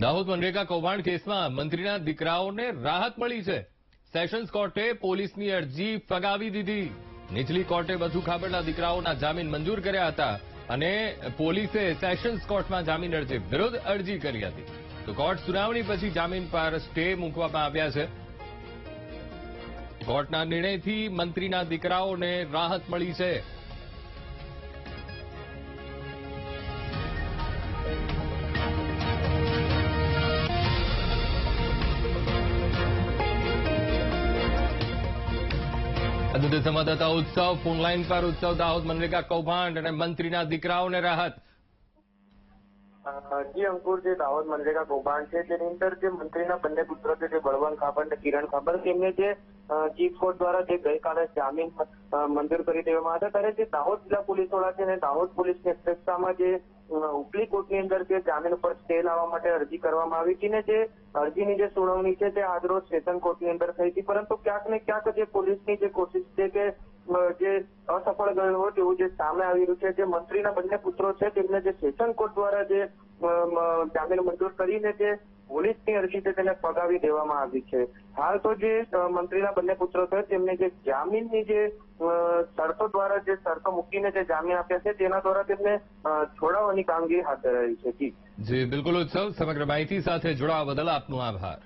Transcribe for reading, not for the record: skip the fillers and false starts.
દાહોદ મનરેગા કૌભાંડ કેસમાં મંત્રીના દીકરાઓને રાહત મળી છે। સેશન્સ કોર્ટે પોલીસની અરજી ફગાવી દીધી। નીચલી કોર્ટે વધુ ખાબડના દીકરાઓના જામીન મંજૂર કર્યા હતા અને પોલીસે સેશન્સ કોર્ટમાં જામીન અરજી વિરુદ્ધ અરજી કરી હતી। તો કોર્ટ સુનાવણી પછી જામીન પર સ્ટે મૂકવામાં આવ્યા છે। કોર્ટના નિર્ણયથી મંત્રીના દીકરાઓને રાહત મળી છે। અદ્ભુત સંવાદદાતા ઉત્સવ ફોનલાઈન પર। ઉત્સવ, દાહોદ મનરેગા કૌભાંડ અને મંત્રીના દીકરાઓને રાહત। જી અંકુર, જે દાહોદ મનરેગા કૌભાંડ છે તેની અંદર જે મંત્રીના બંને પુત્રો છે, જે બળવંત ખાબડ અને કિરણ ખાબડ, તેમને જે ચીફ કોર્ટ દ્વારા જે ગઈકાલે જામીન મંજૂર કરી દેવામાં હતા, ત્યારે જે દાહોદ જિલ્લા પોલીસ વડા છે અને દાહોદ પોલીસની અધ્યક્ષતામાં જે ઉપલી કોર્ટની અંદર જે જામીન ઉપર સ્ટે લાવવા માટે અરજી કરવામાં આવી હતી ને જે અરજીની જે સુનાવણી છે તે આજરોજ સેશન કોર્ટની અંદર થઈ હતી, પરંતુ ક્યાંક ને ક્યાંક જે પોલીસની જે કોશિશ છે કે જે અસફળ ગયું હોય તેવું જે સામે આવી રહ્યું છે। જે મંત્રીના બંને પુત્રો છે તેમને જે સેશન કોર્ટ દ્વારા જે જામીન મંજૂર કરીને જે પોલીસની અરજી છે તેને ફગાવી દેવામાં આવી છે। હાલ તો જે મંત્રીના બંને પુત્રો છે તેમને જે જામીનની જે શરતો દ્વારા જે શરતો મૂકીને જે જામીન આપ્યા છે તેના દ્વારા તેમને છોડાવવાની કામગીરી હાથ ધરાઈ છે। જી બિલકુલ ઉત્સવ, સમગ્ર માહિતી સાથે જોડાવા બદલ આપનો આભાર।